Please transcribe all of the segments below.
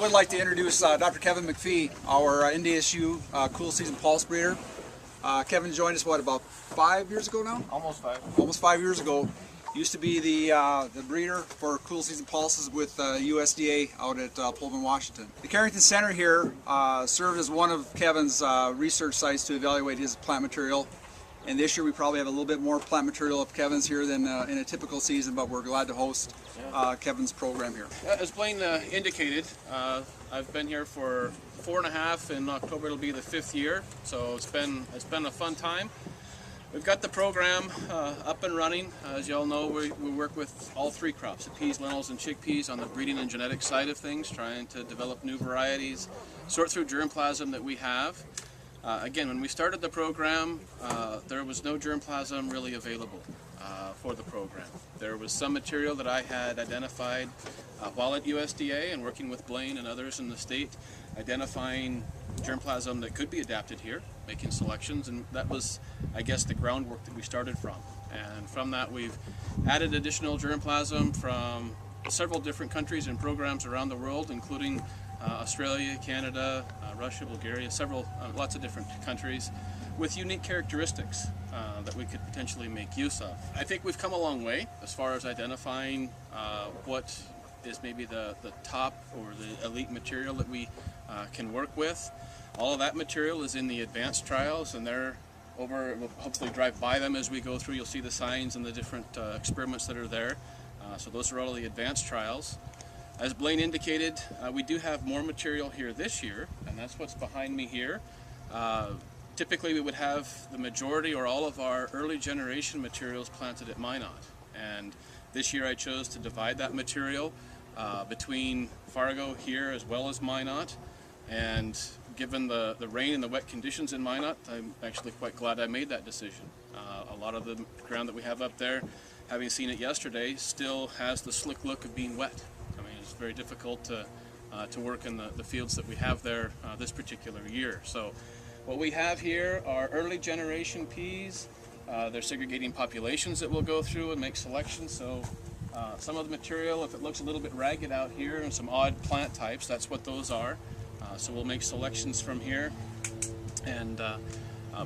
would like to introduce Dr. Kevin McPhee, our NDSU Cool Season Pulse Breeder. Kevin joined us, what, about 5 years ago now? Almost 5. Almost 5 years ago. Used to be the breeder for Cool Season Pulses with USDA out at Pullman, Washington. The Carrington Center here served as one of Kevin's research sites to evaluate his plant material. And this year we probably have a little bit more plant material of Kevin's here than in a typical season, but we're glad to host Kevin's program here. As Blaine indicated, I've been here for 4.5. In October it'll be the 5th year, so it's been a fun time. We've got the program up and running. As you all know, we work with all 3 crops, the peas, lentils, and chickpeas on the breeding and genetic side of things, trying to develop new varieties, sort through germplasm that we have. Again, when we started the program, there was no germplasm really available for the program. There was some material that I had identified while at USDA and working with Blaine and others in the state, identifying germplasm that could be adapted here, making selections, and that was, I guess, the groundwork that we started from. And from that we've added additional germplasm from several different countries and programs around the world, including Australia, Canada, Russia, Bulgaria, lots of different countries with unique characteristics that we could potentially make use of. I think we've come a long way as far as identifying what is maybe the top or the elite material that we can work with. All of that material is in the advanced trials, and they're over. We'll hopefully drive by them as we go through. You'll see the signs and the different experiments that are there. So those are all the advanced trials. As Blaine indicated, we do have more material here this year, and that's what's behind me here. Typically we would have the majority or all of our early generation materials planted at Minot, and this year I chose to divide that material between Fargo here as well as Minot. And given the rain and the wet conditions in Minot, I'm actually quite glad I made that decision. A lot of the ground that we have up there, having seen it yesterday, still has the slick look of being wet. It's very difficult to work in the fields that we have there this particular year. So what we have here are early generation peas. They're segregating populations that we'll go through and make selections. So some of the material, if it looks a little bit ragged out here and some odd plant types, that's what those are. So we'll make selections from here and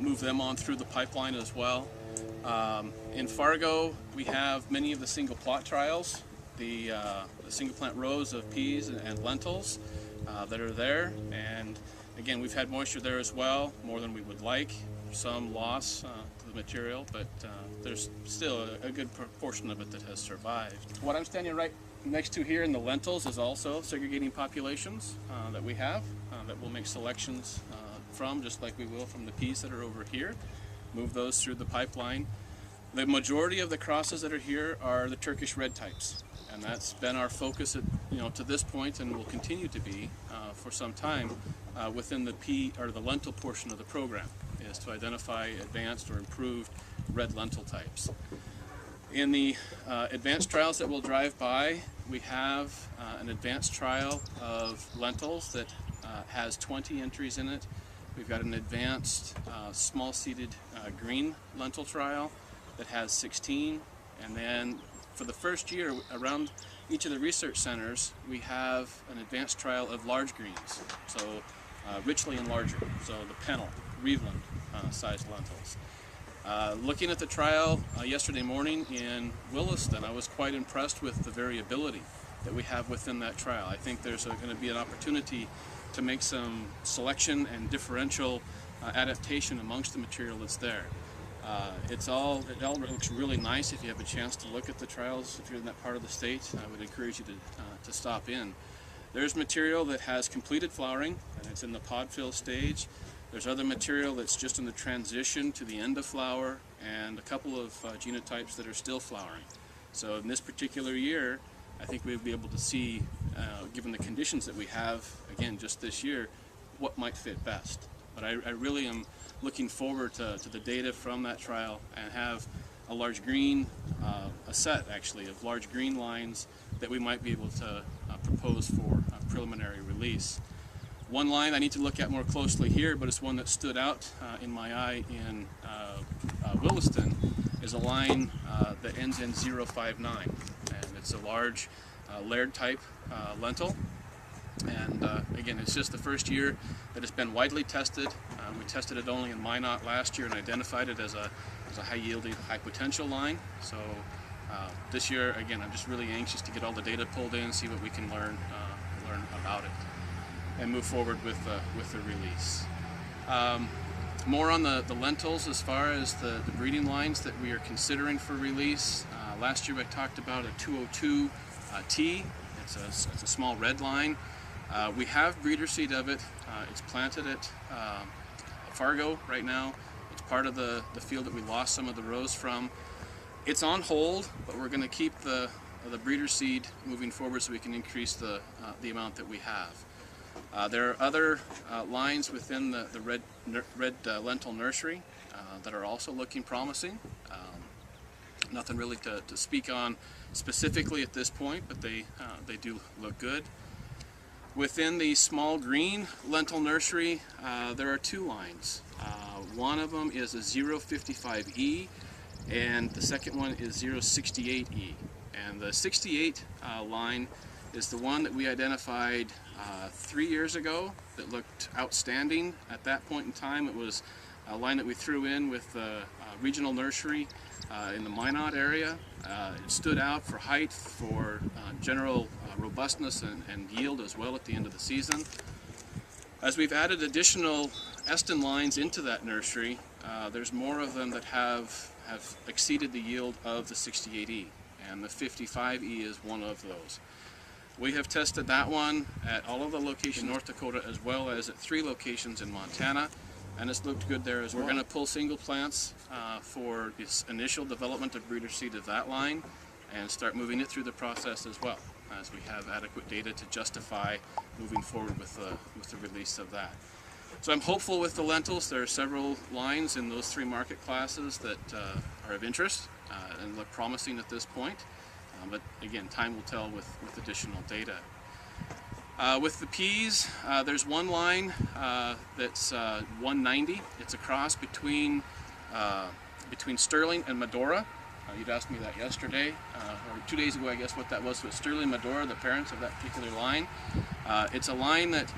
move them on through the pipeline as well. In Fargo, we have many of the single plot trials, the single plant rows of peas and lentils that are there, and again we've had moisture there as well, more than we would like, some loss to the material, but there's still a good proportion of it that has survived. What I'm standing right next to here in the lentils is also segregating populations that we have that we'll make selections from, just like we will from the peas that are over here, move those through the pipeline. The majority of the crosses that are here are the Turkish red types, and that's been our focus at, to this point, and will continue to be for some time within the pea or the lentil portion of the program, is to identify advanced or improved red lentil types. In the advanced trials that we'll drive by, we have an advanced trial of lentils that has 20 entries in it. We've got an advanced small seeded green lentil trial that has 16, and then for the first year around each of the research centers we have an advanced trial of large greens, so richly and larger, so the pennel, Reveland sized lentils. Looking at the trial yesterday morning in Williston, I was quite impressed with the variability that we have within that trial. I think there's going to be an opportunity to make some selection and differential adaptation amongst the material that's there. It all looks really nice. If you have a chance to look at the trials, if you're in that part of the state, I would encourage you to stop in. There's material that has completed flowering, and it's in the pod fill stage. There's other material that's just in the transition to the end of flower, and a couple of genotypes that are still flowering. So in this particular year, I think we'll be able to see, given the conditions that we have, again, just this year, what might fit best. But I really am looking forward to the data from that trial and have a large green, a set actually of large green lines that we might be able to propose for a preliminary release. One line I need to look at more closely here, but it's one that stood out in my eye in Williston, is a line that ends in 059, and it's a large layered type lentil. And again, it's just the first year that it's been widely tested. We tested it only in Minot last year and identified it as a high-yielding, high-potential line. So this year, again, I'm just really anxious to get all the data pulled in, see what we can learn about it, and move forward with the release. More on the lentils as far as the breeding lines that we are considering for release. Last year I talked about a 202 T. It's a small red line. We have breeder seed of it. It's planted at Fargo right now. It's part of the field that we lost some of the rows from. It's on hold, but we're going to keep the breeder seed moving forward so we can increase the amount that we have. There are other lines within the red lentil nursery that are also looking promising. Nothing really to speak on specifically at this point, but they do look good. Within the small green lentil nursery, there are two lines. One of them is a 055E, and the second one is 068E. And the 68 line is the one that we identified 3 years ago that looked outstanding at that point in time. It was a line that we threw in with the regional nursery in the Minot area. It stood out for height, for general robustness and yield as well at the end of the season. As we've added additional Eston lines into that nursery, there's more of them that have exceeded the yield of the 68E, and the 55E is one of those. We have tested that one at all of the locations in North Dakota as well as at 3 locations in Montana, and it's looked good there as well. We're going to pull single plants for this initial development of breeder seed of that line and start moving it through the process as well, as we have adequate data to justify moving forward with the release of that. So I'm hopeful with the lentils. There are several lines in those 3 market classes that are of interest and look promising at this point. But again, time will tell with additional data. With the peas, there's one line that's 190. It's a cross between Sterling and Medora. You'd asked me that yesterday, or 2 days ago, I guess, what that was. So it's Sterling and Medora, the parents of that particular line. It's a line that,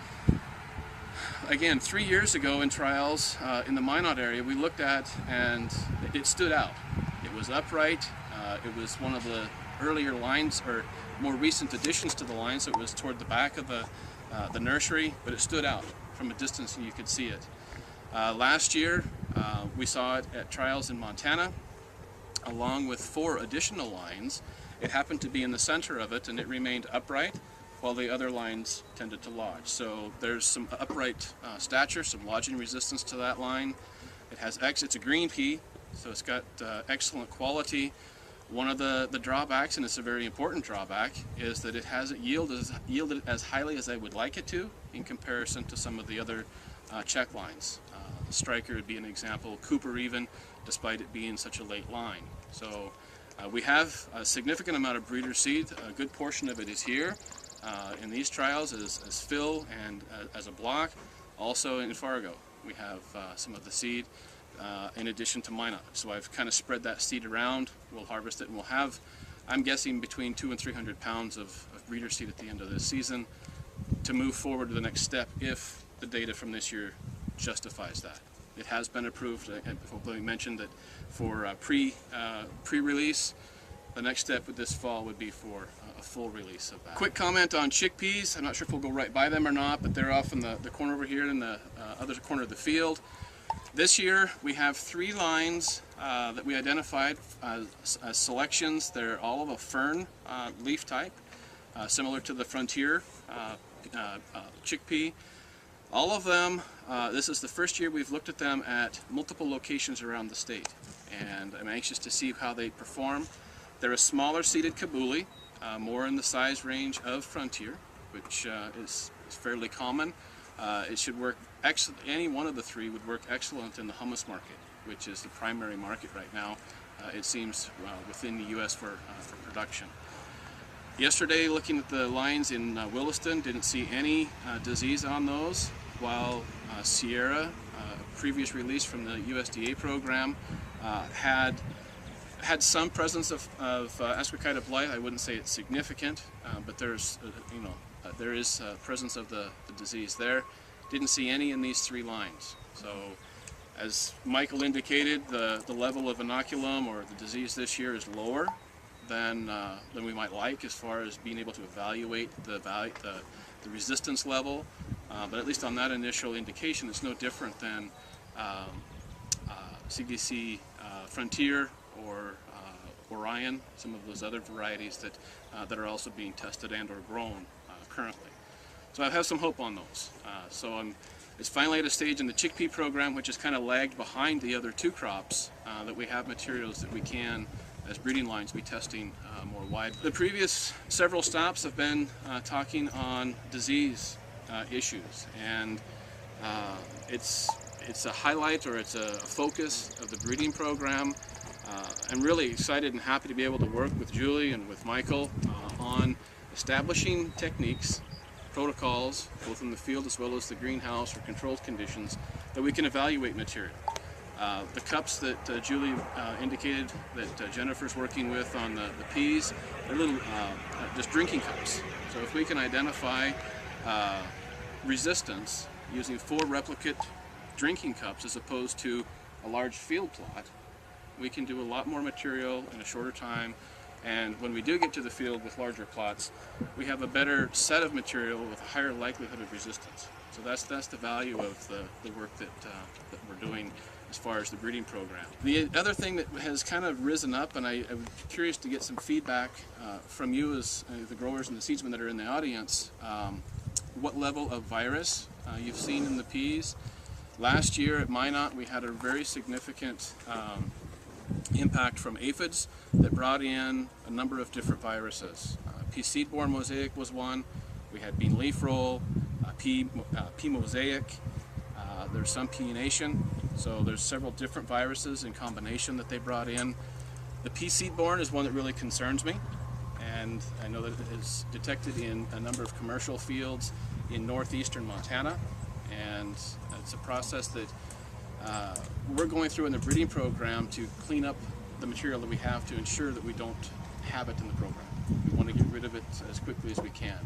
again, 3 years ago in trials in the Minot area, we looked at and it stood out. It was upright. It was one of the earlier lines, or more recent additions to the line, so it was toward the back of the nursery, but it stood out from a distance and you could see it. Last year we saw it at trials in Montana along with 4 additional lines. It happened to be in the center of it and it remained upright while the other lines tended to lodge. So there's some upright stature, some lodging resistance to that line. It's a green pea, so it's got excellent quality. One of the drawbacks, and it's a very important drawback, is that it hasn't yielded as highly as I would like it to in comparison to some of the other check lines. The Striker would be an example, Cooper even, despite it being such a late line. So we have a significant amount of breeder seed. A good portion of it is here in these trials as fill and as a block. Also in Fargo, we have some of the seed. In addition to Minot. So I've kind of spread that seed around. We'll harvest it and we'll have, I'm guessing, between 200 and 300 pounds of breeder seed at the end of this season to move forward to the next step if the data from this year justifies that. It has been approved, and we mentioned that for pre-release, the next step with this fall would be for a full release of that. Quick comment on chickpeas. I'm not sure if we'll go right by them or not, but they're off in the corner over here in the other corner of the field. This year we have 3 lines that we identified as selections. They're all of a fern leaf type, similar to the Frontier chickpea. All of them, this is the first year we've looked at them at multiple locations around the state, and I'm anxious to see how they perform. They're a smaller seeded kabuli, more in the size range of Frontier, which is fairly common. It should work excellent. Any one of the 3 would work excellent in the hummus market, which is the primary market right now, it seems, within the U.S. for production. Yesterday, looking at the lines in Williston, didn't see any disease on those, while Sierra, a previous release from the USDA program, had had some presence of ascochyta blight. I wouldn't say it's significant, but there's there is presence of the disease there. Didn't see any in these 3 lines. So as Michael indicated, the level of inoculum or the disease this year is lower than we might like as far as being able to evaluate the resistance level. But at least on that initial indication, it's no different than CDC Frontier or Orion, some of those other varieties that are also being tested and or grown currently. So I have some hope on those. It's finally at a stage in the chickpea program which has kind of lagged behind the other 2 crops that we have materials that we can, as breeding lines, be testing more wide. The previous several stops have been talking on disease issues, and it's a highlight, or it's a focus of the breeding program. I'm really excited and happy to be able to work with Julie and with Michael on establishing techniques, protocols, both in the field as well as the greenhouse or controlled conditions, that we can evaluate material. The cups that Julie indicated that Jennifer's working with on the peas, they're little just drinking cups. So if we can identify resistance using 4 replicate drinking cups as opposed to a large field plot, we can do a lot more material in a shorter time, and when we do get to the field with larger plots, we have a better set of material with a higher likelihood of resistance. So that's the value of the work that we're doing as far as the breeding program. The other thing that has kind of risen up, and I'm curious to get some feedback from you as the growers and the seedsmen that are in the audience, what level of virus you've seen in the peas. Last year at Minot we had a very significant impact from aphids that brought in a number of different viruses. Pea seed-borne mosaic was one. We had bean leaf roll, pea mosaic. There's some pea nation. So there's several different viruses in combination that they brought in. The pea seed-borne is one that really concerns me, and I know that it is detected in a number of commercial fields in northeastern Montana, and it's a process that we're going through in the breeding program to clean up the material that we have to ensure that we don't have it in the program. We want to get rid of it as quickly as we can.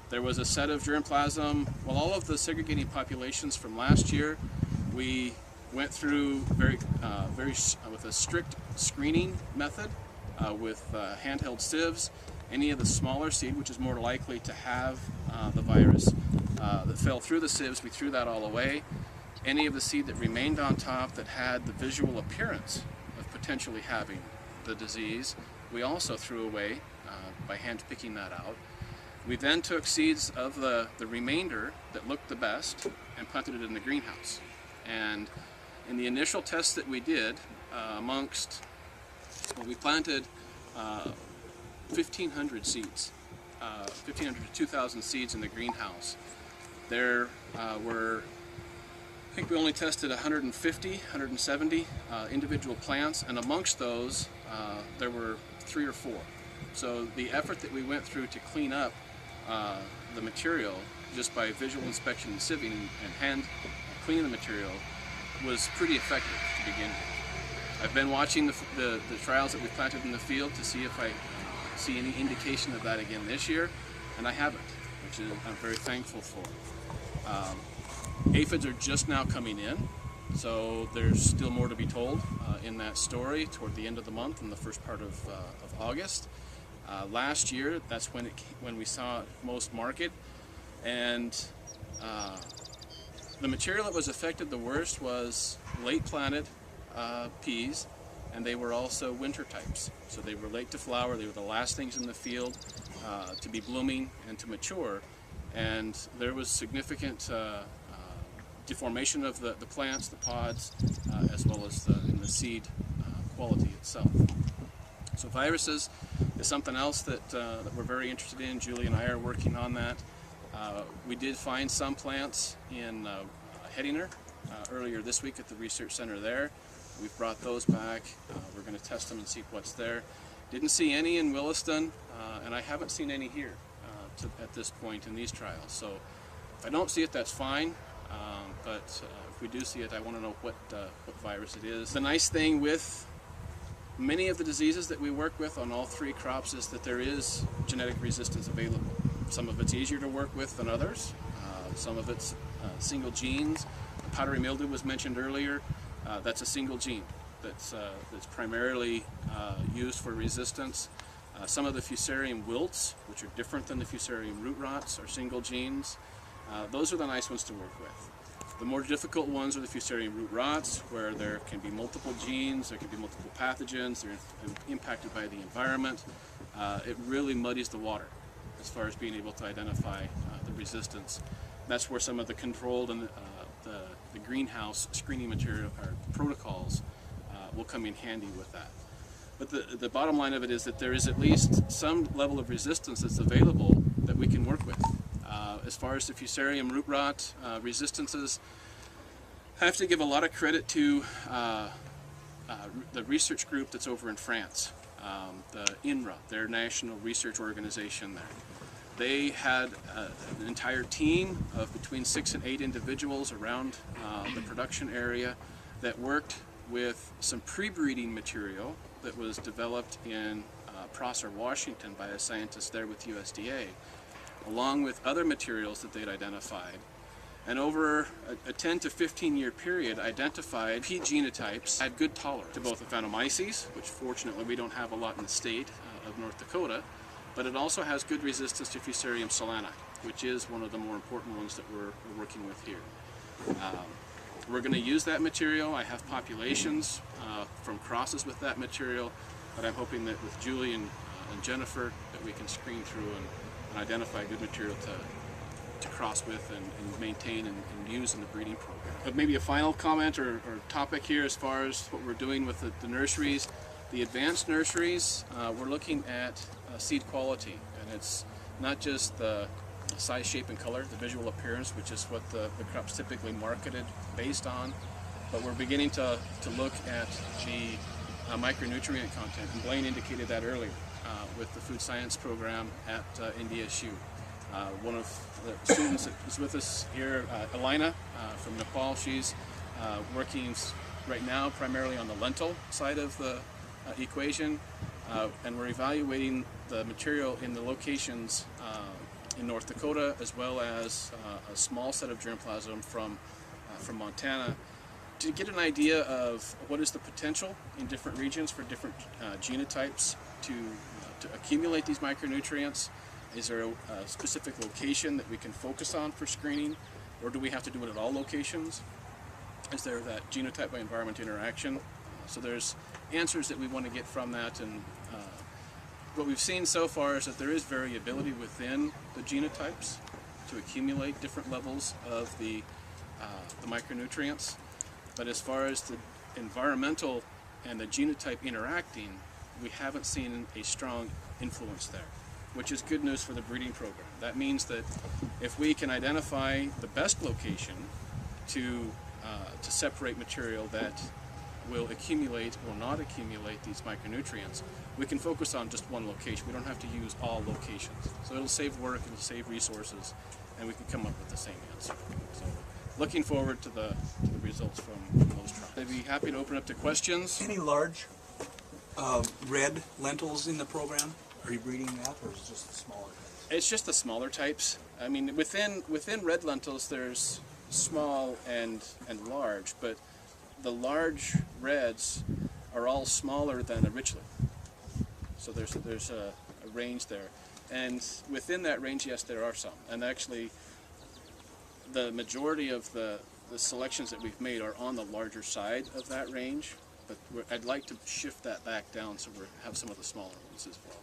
There was a set of germplasm, well, all of the segregating populations from last year, we went through with a strict screening method with handheld sieves. Any of the smaller seed, which is more likely to have the virus, that fell through the sieves, we threw that all away. Any of the seed that remained on top that had the visual appearance of potentially having the disease, we also threw away by hand picking that out. We then took seeds of the remainder that looked the best and planted it in the greenhouse. And in the initial tests that we did, we planted 1,500 seeds, 1,500 to 2,000 seeds in the greenhouse. There were, I think we only tested 150, 170 individual plants, and amongst those there were 3 or 4. So the effort that we went through to clean up the material just by visual inspection and sieving and hand cleaning the material was pretty effective to begin with. I've been watching the trials that we planted in the field to see if I see any indication of that again this year, and I haven't, which I'm very thankful for. Aphids are just now coming in, so there's still more to be told in that story toward the end of the month and the first part of August. Last year, that's when we saw it most marked, and the material that was affected the worst was late planted peas, and they were also winter types. So they were late to flower, they were the last things in the field to be blooming and to mature, and there was significant deformation of the plants, the pods, as well as in the seed quality itself. So viruses is something else that we're very interested in. Julie and I are working on that. We did find some plants in Hettinger earlier this week at the research center there. We've brought those back. We're going to test them and see what's there. Didn't see any in Williston, and I haven't seen any here at this point in these trials. So if I don't see it, that's fine. But if we do see it, I want to know what virus it is. The nice thing with Many of the diseases that we work with on all three crops is that there is genetic resistance available. Some of it's easier to work with than others. Some of it's single genes. Powdery mildew was mentioned earlier. That's a single gene that's primarily used for resistance. Some of the fusarium wilts, which are different than the fusarium root rots, are single genes. Those are the nice ones to work with. The more difficult ones are the fusarium root rots, where there can be multiple genes, there can be multiple pathogens, they're impacted by the environment. It really muddies the water as far as being able to identify the resistance. That's where some of the controlled and the greenhouse screening material or protocols will come in handy with that. But the bottom line of it is that there is at least some level of resistance that's available that we can work with. As far as the fusarium root rot resistances, I have to give a lot of credit to the research group that's over in France, the INRA, their national research organization there. They had an entire team of between 6 and 8 individuals around the production area that worked with some pre-breeding material that was developed in Prosser, Washington by a scientist there with USDA, along with other materials that they'd identified. And over a 10 to 15 year period, identified pea genotypes had good tolerance to both the Phanomyces, which fortunately we don't have a lot in the state of North Dakota, but it also has good resistance to Fusarium solani, which is one of the more important ones that we're working with here. We're going to use that material. I have populations from crosses with that material, but I'm hoping that with Julie and Jennifer that we can screen through and identify good material to cross with and maintain and use in the breeding program. But maybe a final comment or topic here as far as what we're doing with the nurseries. The advanced nurseries, we're looking at seed quality, and it's not just the size, shape, and color, the visual appearance, which is what the crop's typically marketed based on, but we're beginning to look at the micronutrient content, and Blaine indicated that earlier with the food science program at NDSU. One of the students that is with us here, Elena from Nepal, she's working right now primarily on the lentil side of the equation, and we're evaluating the material in the locations in North Dakota, as well as a small set of germplasm from Montana, to get an idea of what is the potential in different regions for different genotypes to accumulate these micronutrients. Is there a specific location that we can focus on for screening, or do we have to do it at all locations? Is there that genotype by environment interaction? So there's answers that we want to get from that, and what we've seen so far is that there is variability within the genotypes to accumulate different levels of the micronutrients. But as far as the environmental and the genotype interacting, we haven't seen a strong influence there, which is good news for the breeding program. That means that if we can identify the best location to separate material that will accumulate or not accumulate these micronutrients, we can focus on just one location. We don't have to use all locations. So it'll save work, it'll save resources, and we can come up with the same answer. So looking forward to the results from those trials. I'd be happy to open up to questions. Any large red lentils in the program? Are you breeding that, or is it just the smaller types? It's just the smaller types. I mean, within red lentils, there's small and large, but the large reds are all smaller than the richland. So there's a range there, and within that range, yes, there are some. And actually, the majority of the selections that we've made are on the larger side of that range. But I'd like to shift that back down so we have some of the smaller ones as well.